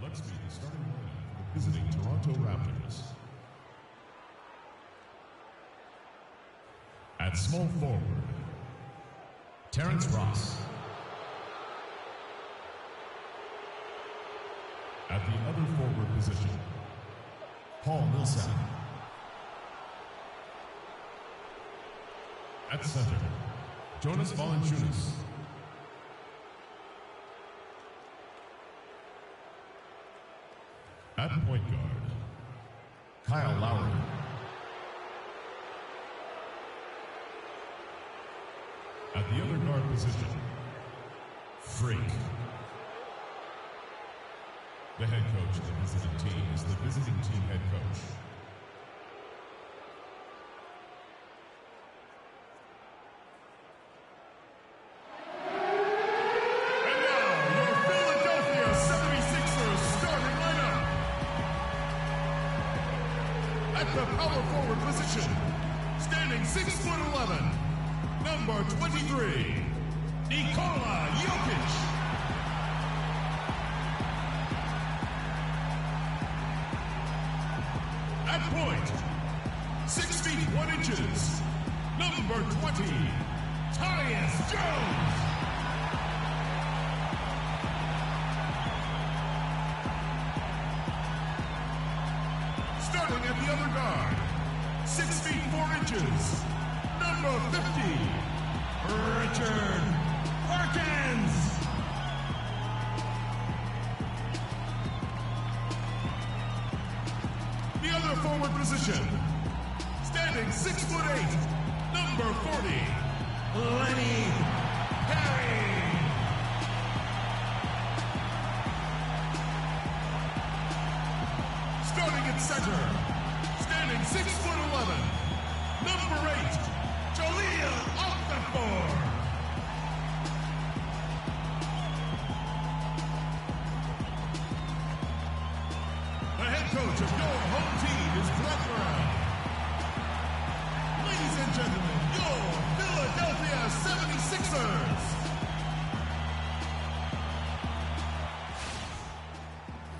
Let's meet the starting lineup for the visiting Toronto Raptors. At small forward, Terrence Ross. At the other forward position, Paul Millsap. At center, Jonas Valanciunas. At point guard, Kyle Lowry. At the other guard position, Freak. The head coach of the visiting team is the visiting team head coach. And now, your Philadelphia 76ers starting lineup. At the power forward position, standing 6'11", number 23, Nikola Jokic. At point, 6 feet 1 inches, number 20, Tyus Jones. Starting at the other guard, 6 feet 4 inches, number 50, Richard Perkins. The other forward position, standing 6'8", number 40, Lenny Perry. Starting at center, standing 6'11", number 8, Jahlil Okafor. The head coach of your home team is Brett Brown. Ladies and gentlemen, your Philadelphia 76ers.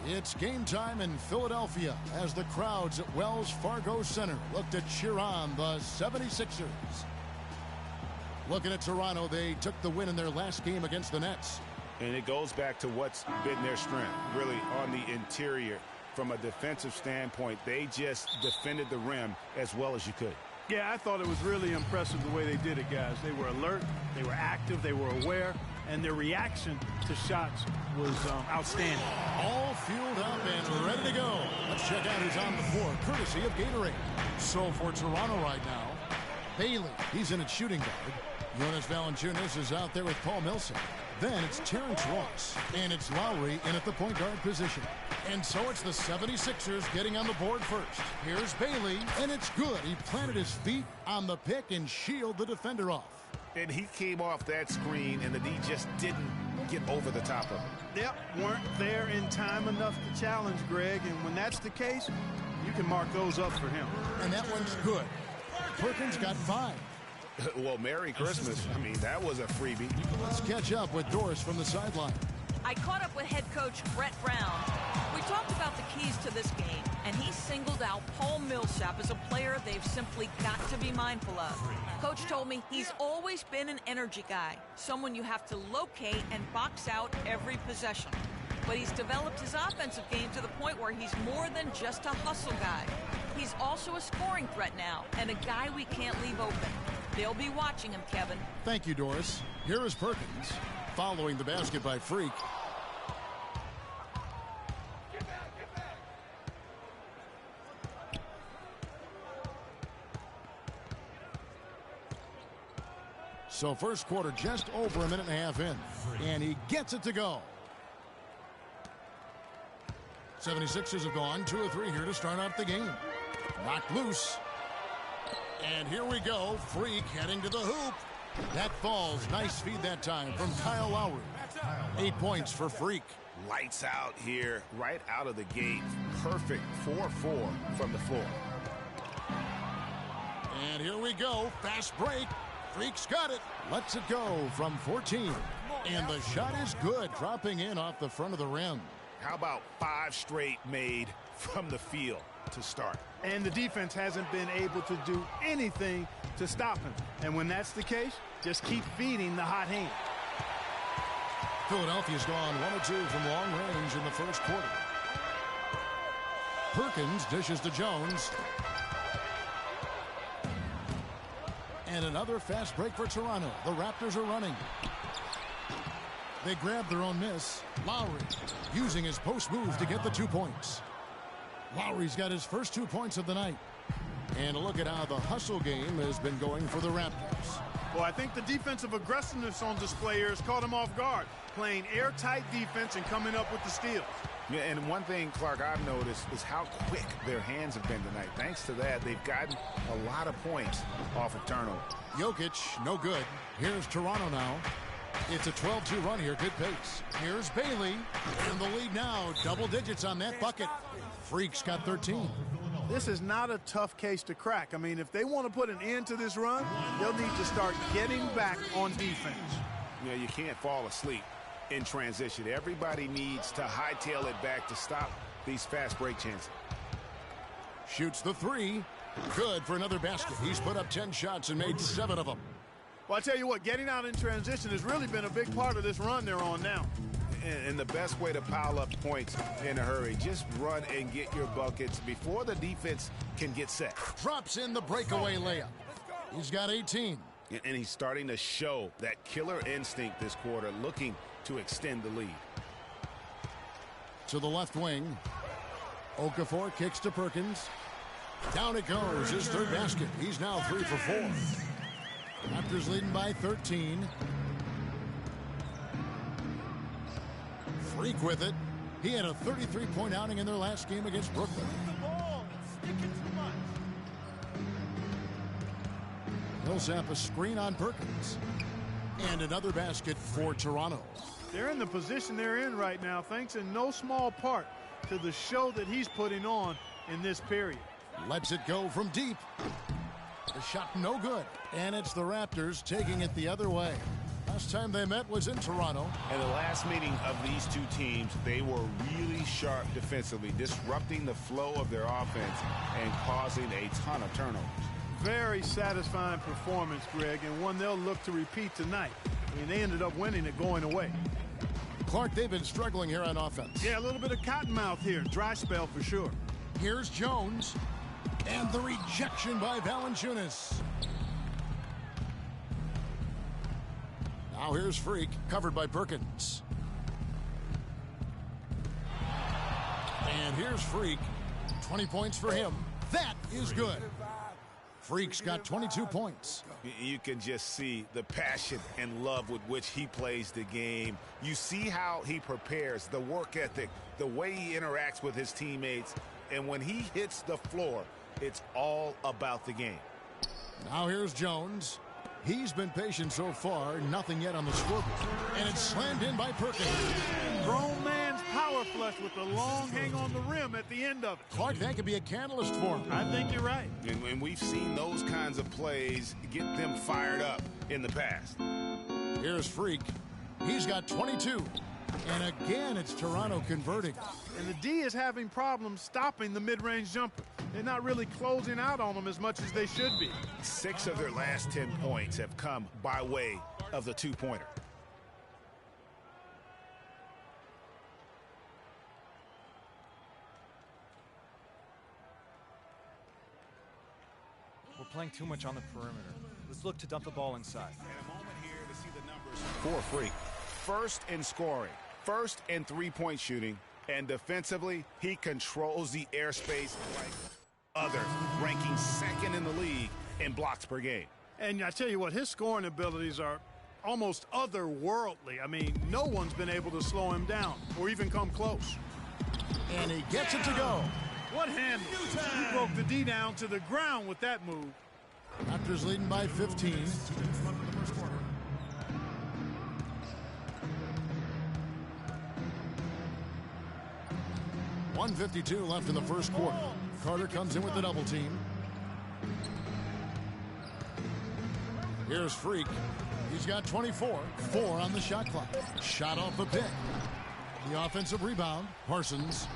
It's game time in Philadelphia as the crowds at Wells Fargo Center look to cheer on the 76ers. Looking at Toronto, they took the win in their last game against the Nets. And it goes back to what's been their strength, really on the interior. From a defensive standpoint, they just defended the rim as well as you could. Yeah, I thought it was really impressive the way they did it, guys. They were alert, they were active, they were aware, and their reaction to shots was outstanding. All fueled up and ready to go. Let's check out who's on the floor, courtesy of Gatorade. So for Toronto right now, Bailey, he's in at shooting guard. Jonas Valanciunas is out there with Paul Millsap. Then it's Terrence Ross, and it's Lowry in at the point guard position. And so it's the 76ers getting on the board first. Here's Bailey, and it's good. He planted his feet on the pick and shielded the defender off. And he came off that screen, and the D just didn't get over the top of it. Yep, weren't there in time enough to challenge Greg, and when that's the case, you can mark those up for him. And that one's good. Perkins got 5. Well, Merry Christmas. I mean, that was a freebie. Let's catch up with Doris from the sideline. I caught up with head coach Brett Brown. We talked about the keys to this game, and he singled out Paul Millsap as a player they've simply got to be mindful of. Coach told me he's always been an energy guy, someone you have to locate and box out every possession. But he's developed his offensive game to the point where he's more than just a hustle guy. He's also a scoring threat now, and a guy we can't leave open. They'll be watching him, Kevin. Thank you, Doris. Here is Perkins, following the basket by Freak. So first quarter just over a minute and a half in, and he gets it to go. 76ers have gone 2 of 3 here to start out the game. Knocked loose. And here we go. Freak heading to the hoop. That falls. Nice feed that time from Kyle Lowry. 8 points for Freak. Lights out here, right out of the gate. Perfect 4-4 from the floor. And here we go. Fast break. Freak's got it. Lets it go from 14. And the shot is good, dropping in off the front of the rim. How about 5 straight made from the field to start? And the defense hasn't been able to do anything to stop him. And when that's the case, just keep feeding the hot hand. Philadelphia's gone 1 of 2 from long range in the first quarter. Perkins dishes to Jones. And another fast break for Toronto. The Raptors are running. They grab their own miss. Lowry using his post move to get the 2 points. Lowry's got his first 2 points of the night. And a look at how the hustle game has been going for the Raptors. Well, I think the defensive aggressiveness on display here has caught him off guard. Playing airtight defense and coming up with the steals. Yeah, and one thing, Clark, I've noticed is how quick their hands have been tonight. Thanks to that, they've gotten a lot of points off of turnover. Jokic, no good. Here's Toronto now. It's a 12-2 run here. Good pace. Here's Bailey. And the lead now. Double digits on that bucket. Freak's got 13. This is not a tough case to crack. I mean, if they want to put an end to this run, they'll need to start getting back on defense. Yeah, you can't fall asleep in transition. Everybody needs to hightail it back to stop these fast break chances. Shoots the 3. Good for another basket. He's put up 10 shots and made 7 of them. Well, I tell you what, getting out in transition has really been a big part of this run they're on now. And the best way to pile up points in a hurry, just run and get your buckets before the defense can get set. Drops in the breakaway layup. He's got 18. And he's starting to show that killer instinct this quarter, looking to extend the lead. To the left wing. Okafor kicks to Perkins. Down it goes. His third basket. He's now 3 for 4. Raptors leading by 13. Freak with it. He had a 33-point outing in their last game against Brooklyn. Millsap a screen on Perkins. And another basket for Toronto. They're in the position they're in right now, thanks in no small part to the show that he's putting on in this period. Lets it go from deep. The shot no good. And it's the Raptors taking it the other way. Last time they met was in Toronto. And the last meeting of these two teams, they were really sharp defensively, disrupting the flow of their offense and causing a ton of turnovers. Very satisfying performance, Greg, and one they'll look to repeat tonight. I mean, they ended up winning it going away. Clark, they've been struggling here on offense. Yeah, a little bit of cottonmouth here. Dry spell for sure. Here's Jones. And the rejection by Valanciunas. Now here's Freak, covered by Perkins. And here's Freak. 20 points for him. That is good. Freak's got 22 points. You can just see the passion and love with which he plays the game. You see how he prepares, the work ethic, the way he interacts with his teammates. And when he hits the floor, it's all about the game. Now here's Jones. He's been patient so far. Nothing yet on the scoreboard. And it's slammed in by Perkins. Grown man's power flush with the long hang on the rim at the end of it. Clark, that could be a catalyst for him. I think you're right. And we've seen those kinds of plays get them fired up in the past. Here's Freak. He's got 22. And again, it's Toronto converting. And the D is having problems stopping the mid-range jumper. They're not really closing out on them as much as they should be. 6 of their last 10 points have come by way of the two-pointer. We're playing too much on the perimeter. Let's look to dump the ball inside. And a moment here to see the numbers for Freak. First in scoring, first in three-point shooting, and defensively, he controls the airspace like others, ranking second in the league in blocks per game. And I tell you what, his scoring abilities are almost otherworldly. I mean, no one's been able to slow him down or even come close. And he gets it to go. What handle? He broke the D down to the ground with that move. Raptors leading by 15. 1:52 left in the first quarter. Carter comes in with the double team. Here's Freak. He's got 24. 4 on the shot clock. Shot off the pick. The offensive rebound. Parsons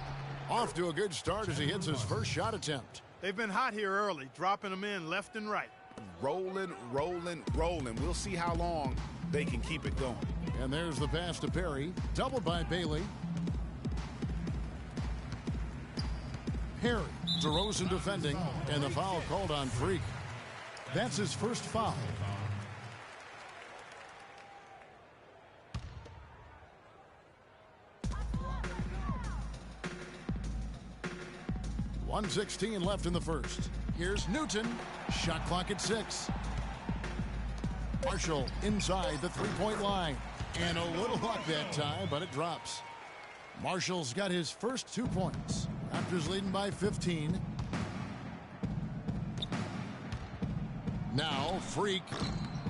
off to a good start as he hits his first shot attempt. They've been hot here early, dropping them in left and right. Rolling, rolling, rolling. We'll see how long they can keep it going. And there's the pass to Perry. Doubled by Bailey. Perry. DeRozan defending. And the foul called on Freak. That's his first foul. .116 left in the first. Here's Newton. Shot clock at 6. Marshall inside the three-point line. And a little luck that time, but it drops. Marshall's got his first 2 points. Raptors leading by 15. Now, Freak.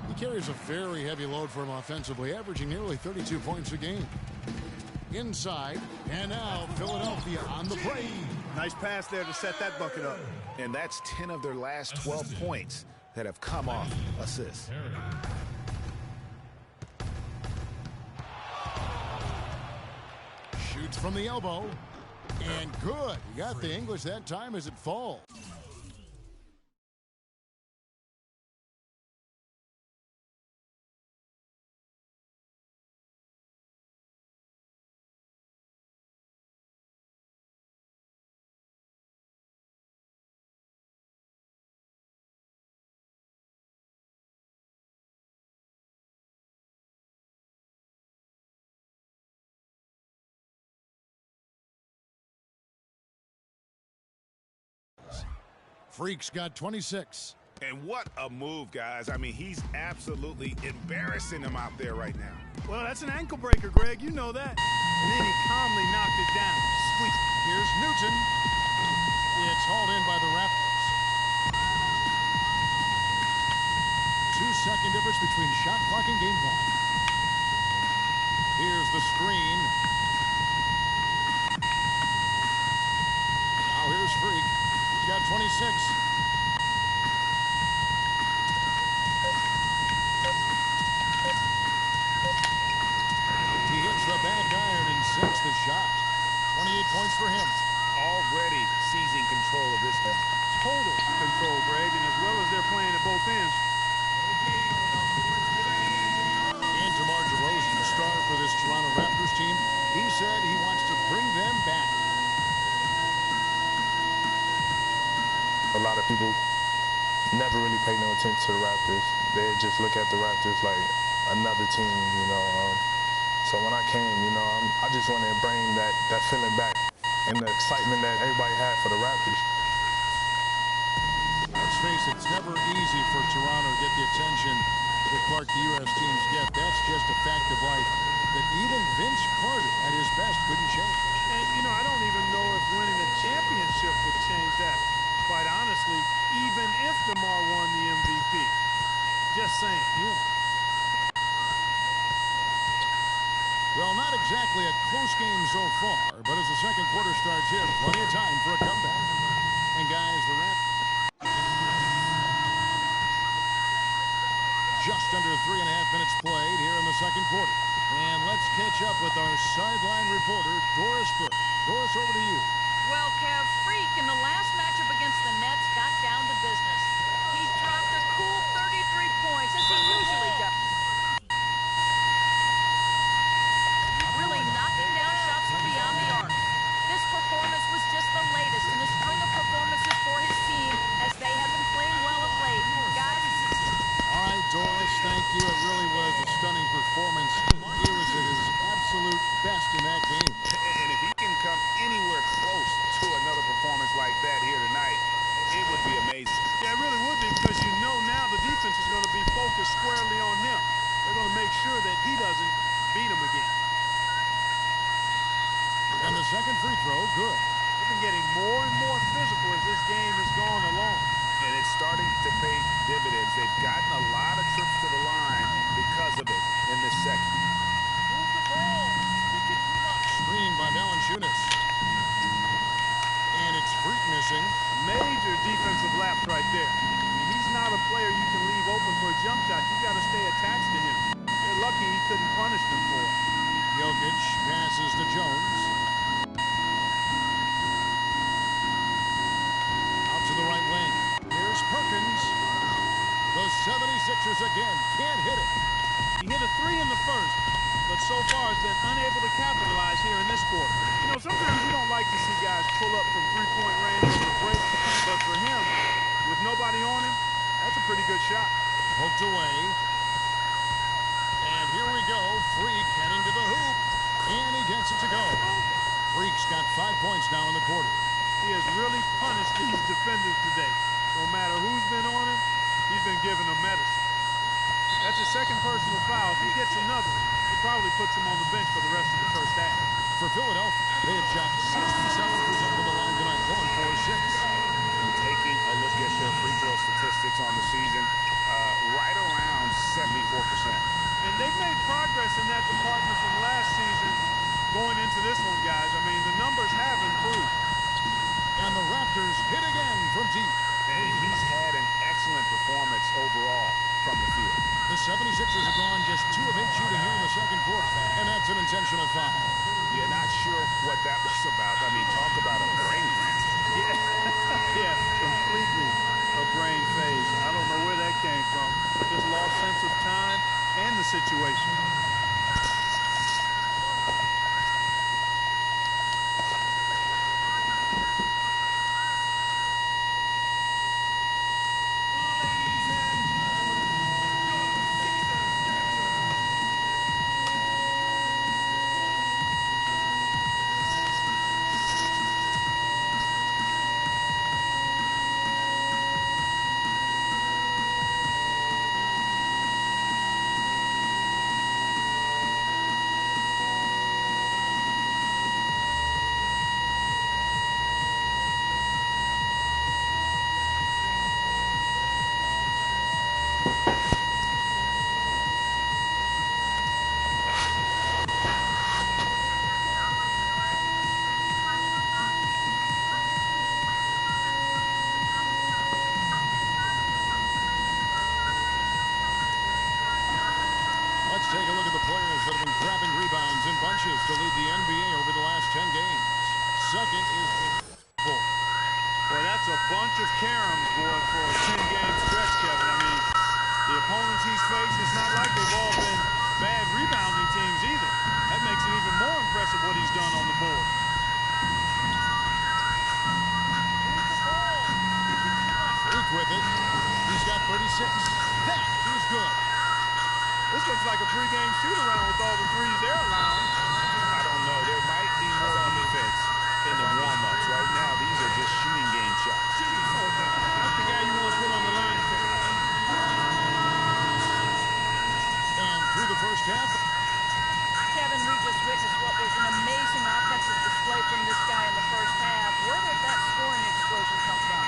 He carries a very heavy load for him offensively, averaging nearly 32 points a game. Inside, and now Philadelphia on the play. Nice pass there to set that bucket up. And that's 10 of their last 12 points that have come off assists. Shoots from the elbow. And good. He got the English that time as it falls. Freak's got 26. And what a move, guys. I mean, he's absolutely embarrassing them out there right now. Well, that's an ankle breaker, Greg. You know that. And then he calmly knocked it down. Sweet. Here's Newton. It's hauled in by the Raptors. 2-second difference between shot clock and game clock. Here's the screen. Now here's Freak. He's got 26. He hits the back iron and sinks the shot. 28 points for him. Already seizing control of this game. Total control, Greg, and as well as they're playing at both ends. And DeMar DeRozan, the star for this Toronto Raptors team, he said he wants to bring them back. A lot of people never really pay no attention to the Raptors. They just look at the Raptors like another team, you know. So when I came, you know, I just wanted to bring that feeling back and the excitement that everybody had for the Raptors. Let's face it, it's never easy for Toronto to get the attention that Clark, the U.S. teams get. That's just a fact of life that even Vince Carter at his best couldn't change. And, you know, I don't even know if winning a championship would change that. Quite honestly, even if DeMar won the MVP. Just saying. Yeah. Well, not exactly a close game so far, but as the second quarter starts here, plenty of time for a comeback. And guys, the Raptors just under 3.5 minutes played here in the second quarter. And let's catch up with our sideline reporter, Doris Burke. Doris, over to you. Well, Kev, Freak in the last matchup against the Nets got down to business. He dropped a cool 33 points, as he usually does. Really knocking down shots from beyond the arc. This performance was just the latest in a string of performances for his team, as they have been playing well of late. Guys. All right, Doris, thank you. It really was a stunning performance. He was at his absolute best in that game. And if he can come anywhere close to another performance like that here tonight, it would be amazing. Yeah, it really would be, because you know now the defense is going to be focused squarely on him. They're going to make sure that he doesn't beat him again. And the second free throw, good. They've been getting more and more physical as this game has gone along. And it's starting to pay dividends. They've gotten a lot of trips to the line because of it in this second. Screen by Valanciunas. And it's Freak missing. Major defensive lapse right there. I mean, he's not a player you can leave open for a jump shot. You got to stay attached to him. They're lucky he couldn't punish them for it. Jokic passes to Jones. has been unable to capitalize here in this quarter. You know, sometimes you don't like to see guys pull up from three-point range over the break, but for him, with nobody on him, that's a pretty good shot. Poked away. And here we go. Freak heading to the hoop. And he gets it to go. Freak's got 5 points now in the quarter. He has really punished these defenders today. No matter who's been on him, he's been giving them medicine. That's his second personal foul. If he gets another, he probably puts him on the bench for the rest of the first half. For Philadelphia, they have shot 67% from the line tonight, going 4-6. Taking a look at their free throw statistics on the season, right around 74%. And they've made progress in that department from last season going into this one, guys. I mean, the numbers have improved. And the Raptors hit again from deep. And he's had an excellent performance overall from the field. The 76ers have gone just 2 of 8 shooting here in the second quarter, and that's an intentional foul. Yeah, not sure what that was about. I mean, talk about a brain cramp. Yeah, completely a brain phase. I don't know where that came from. Just lost sense of time and the situation. Let's take a look at the players that have been grabbing rebounds in bunches to lead the NBA over the last 10 games. Second is Bull. Boy, that's a bunch of caroms, boy, for a 10-game stretch, Kevin. I mean, the opponents he's faced, it's not like they've all been bad rebounding teams either. That makes it even more impressive what he's done on the board. Freak with it. He's got 36. That is good. This looks like a pregame shoot-around with all the threes they're allowing. I don't know. There might be more defense in the warm-ups. Right now, these are just shooting game shots. That's the guy you want to put on the line. And through the first half. Kevin, we just witnessed what was an amazing offensive display from this guy in the first half. Where did that scoring explosion come from?